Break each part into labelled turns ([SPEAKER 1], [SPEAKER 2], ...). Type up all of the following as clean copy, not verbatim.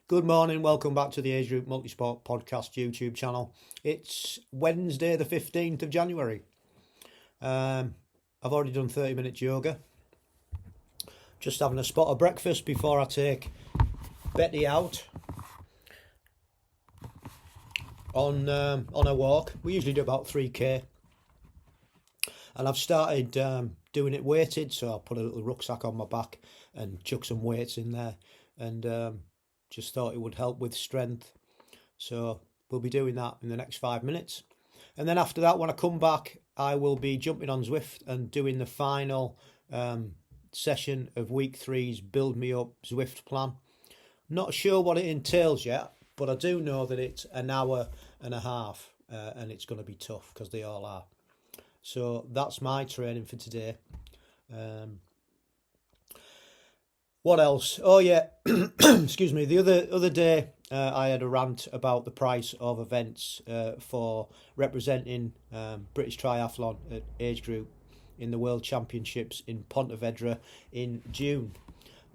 [SPEAKER 1] Good morning, welcome back to the Agegroup Multisport Podcast YouTube channel. It's Wednesday the 15th of January. I've already done 30 minutes yoga. Just having a spot of breakfast before I take Betty out on a walk. We usually do about 3k. And I've started doing it weighted, so I'll put a little rucksack on my back and chuck some weights in there. And just thought it would help with strength. So we'll be doing that in the next 5 minutes. And then after that, when I come back, I will be jumping on Zwift and doing the final session of week 3's Build Me Up Zwift plan. Not sure what it entails yet, but I do know that it's an hour and a half and it's going to be tough because they all are. So that's my training for today. What else? Oh yeah, excuse me. The other day I had a rant about the price of events for representing British Triathlon at age group in the World Championships in Pontevedra in June.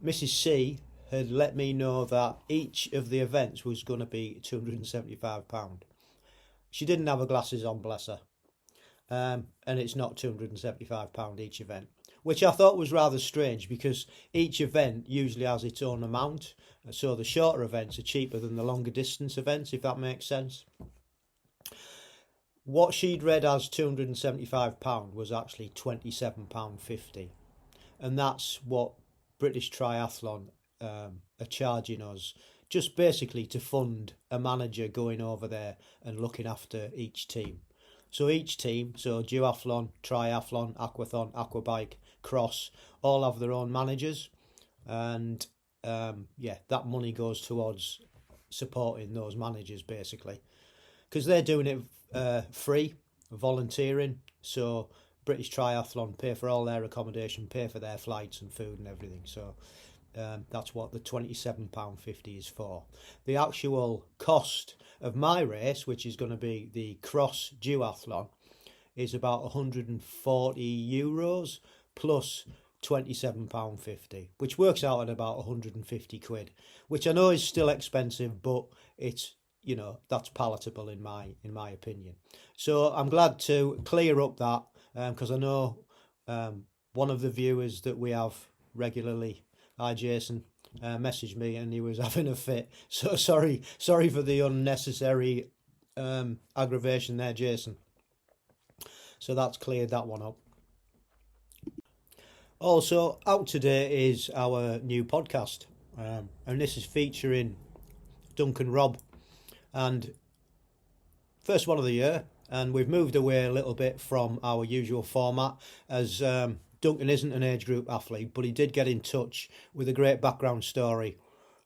[SPEAKER 1] Mrs. C had let me know that each of the events was going to be £275. She didn't have her glasses on, bless her. And it's not £275 each event, which I thought was rather strange because each event usually has its own amount. So the shorter events are cheaper than the longer distance events, if that makes sense. What she'd read as £275 was actually £27.50. And that's what British Triathlon are charging us, just basically to fund a manager going over there and looking after each team. So each team, so duathlon, triathlon, aquathon, aquabike, cross, all have their own managers. And that money goes towards supporting those managers basically. Because they're doing it free, volunteering. So British Triathlon pay for all their accommodation, pay for their flights and food and everything. So that's what the £27.50 is for. The actual cost of my race, which is going to be the cross duathlon, is about €140 plus £27.50, which works out at about 150 quid, which I know is still expensive, but it's, you know, that's palatable in my opinion. So I'm glad to clear up that because I know one of the viewers that we have regularly, hi Jason, messaged me and he was having a fit. So sorry for the unnecessary aggravation there, Jason. So that's cleared that one up. Also out today is our new podcast, and this is featuring Duncan Robb, and first one of the year, and we've moved away a little bit from our usual format as Duncan isn't an age group athlete, but he did get in touch with a great background story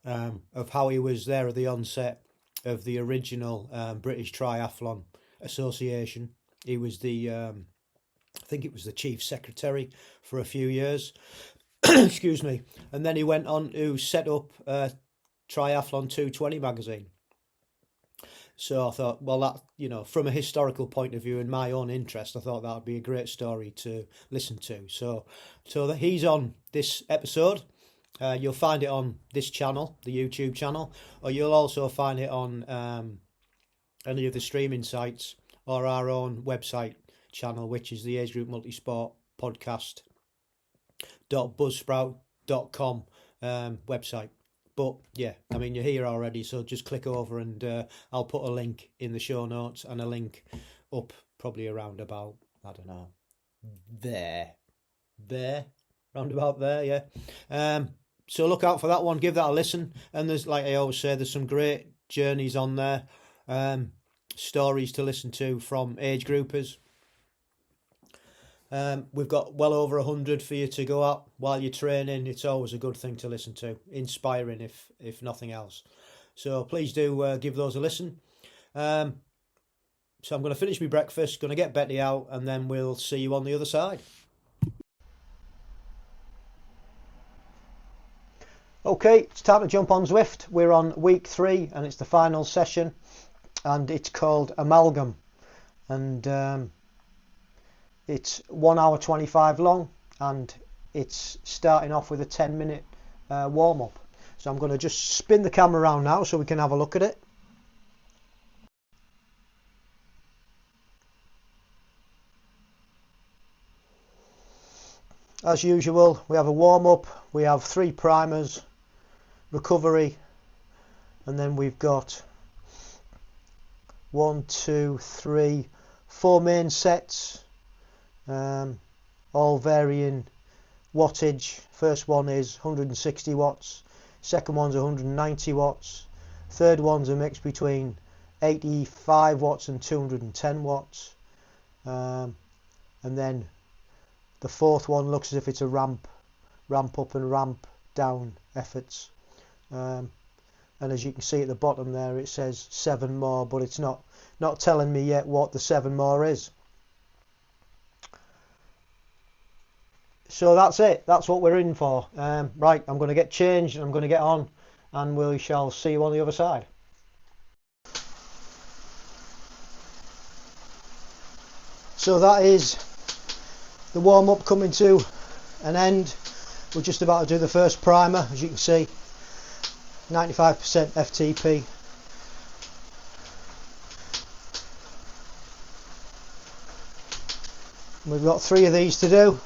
[SPEAKER 1] of how he was there at the onset of the original British Triathlon Association. He was the, I think it was the chief secretary for a few years, excuse me, and then he went on to set up Triathlon 220 magazine. So I thought, well, that, you know, from a historical point of view and my own interest, I thought that would be a great story to listen to. So that he's on this episode. You'll find it on this channel, the YouTube channel, or you'll also find it on any of the streaming sites or our own website channel, which is the Agegroup Multisport Podcast.buzzsprout.com website. But yeah, I mean, you're here already, so just click over and I'll put a link in the show notes and a link up probably around about, I don't know, round about there, yeah. So look out for that one, give that a listen. And there's, like I always say, there's some great journeys on there, stories to listen to from age groupers. We've got well over 100 for you to go at while you're training. It's always a good thing to listen to, inspiring if nothing else. So please do give those a listen. So I'm going to finish my breakfast, going to get Betty out, and then we'll see you on the other side. Okay, it's time to jump on Zwift. We're on week 3 and it's the final session, and it's called Amalgam, and it's 1 hour 25 long, and it's starting off with a 10-minute warm-up. So I'm going to just spin the camera around now so we can have a look at it. As usual, we have a warm-up, we have 3 primers, recovery, and then we've got 1, 2, 3, 4 main sets, all varying wattage. First one is 160 watts, second one's 190 watts, third one's a mix between 85 watts and 210 watts, and then the fourth one looks as if it's a ramp up and ramp down efforts, and as you can see at the bottom there it says 7 more, but it's not telling me yet what the 7 more is. So that's it, that's what we're in for. Right, I'm going to get changed and I'm going to get on, and we shall see you on the other side. So that is the warm-up coming to an end. We're just about to do the first primer, as you can see, 95% FTP. We've got 3 of these to do.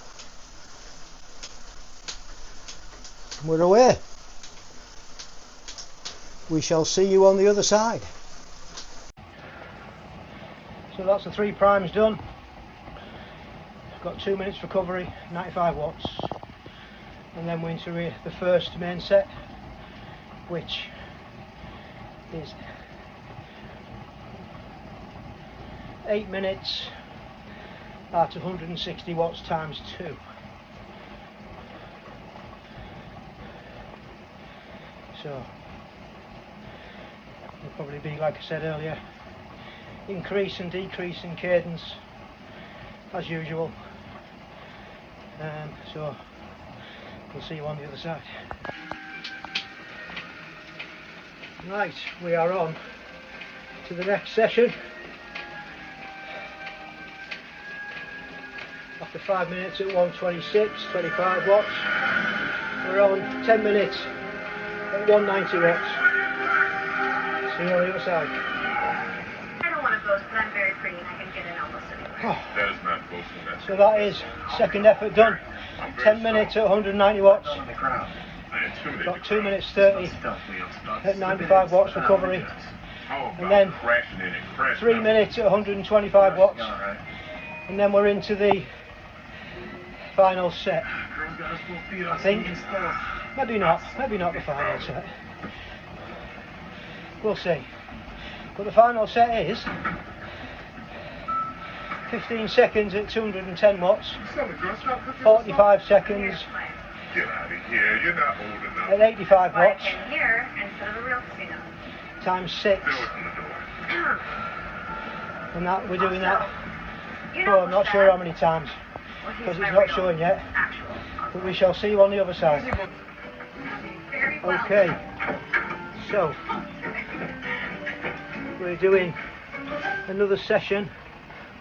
[SPEAKER 1] We're away. We shall see you on the other side. So that's the 3 primes done. Got 2 minutes recovery, 95 watts, and then we're into the first main set, which is 8 minutes at 160 watts times 2. So it'll probably be, like I said earlier, increase and decrease in cadence as usual. So we'll see you on the other side. Right, we are on to the next session. After 5 minutes at 126, 25 watts, we're on 10 minutes at 190 watts. See you on the other side.
[SPEAKER 2] I don't want to boast, but I'm very pretty and I can get in almost anywhere.
[SPEAKER 1] Oh.
[SPEAKER 3] That is not boasting.
[SPEAKER 1] So that is second effort done. 10 minutes at 190 watts. Got 2 minutes 30 at 95 watts recovery. And then 3 minutes at 125 watts. And then we're into the final set. I think. Maybe not the final set. We'll see. But the final set is 15 seconds at 210 watts, 45 seconds
[SPEAKER 3] Get out of here, you're not old enough.
[SPEAKER 1] at 85 watts,
[SPEAKER 2] In here instead of the real casino.
[SPEAKER 1] times 6.
[SPEAKER 3] Go in the door.
[SPEAKER 1] And that we're doing that,
[SPEAKER 2] You know
[SPEAKER 1] well, I'm not sure how many times,
[SPEAKER 2] Well, he's
[SPEAKER 1] because
[SPEAKER 2] my
[SPEAKER 1] it's not
[SPEAKER 2] real
[SPEAKER 1] showing yet,
[SPEAKER 2] actual.
[SPEAKER 1] but we shall see you on the other side.
[SPEAKER 2] Very well.
[SPEAKER 1] Okay, so we're doing another session,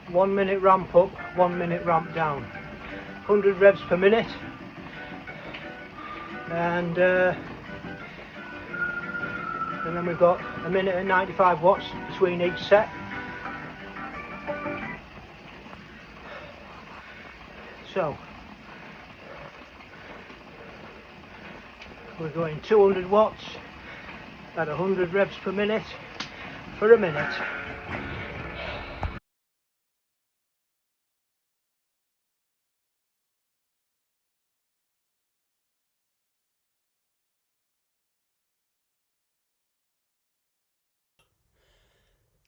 [SPEAKER 1] 1 minute ramp up, 1 minute ramp down, 100 revs per minute, and then we've got a minute and 95 watts between each set. So we're going 200 watts at 100 revs per minute for a minute.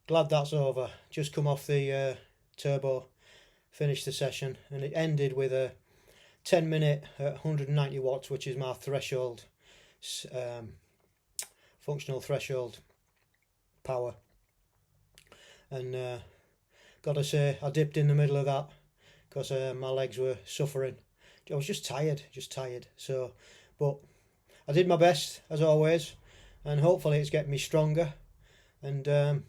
[SPEAKER 1] Glad that's over. Just come off the turbo, finished the session, and it ended with a 10 minute at 190 watts, which is my threshold, functional threshold power. And gotta say, I dipped in the middle of that because my legs were suffering. I was just tired. So, but I did my best as always, and hopefully it's getting me stronger, and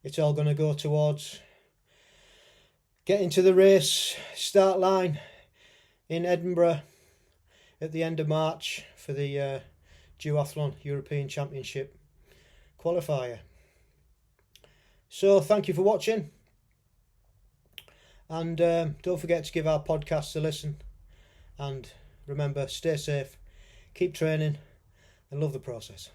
[SPEAKER 1] it's all going to go towards getting to the race start line in Edinburgh at the end of March for the Duathlon European Championship qualifier. So thank you for watching, and don't forget to give our podcast a listen, and remember, stay safe, keep training and love the process.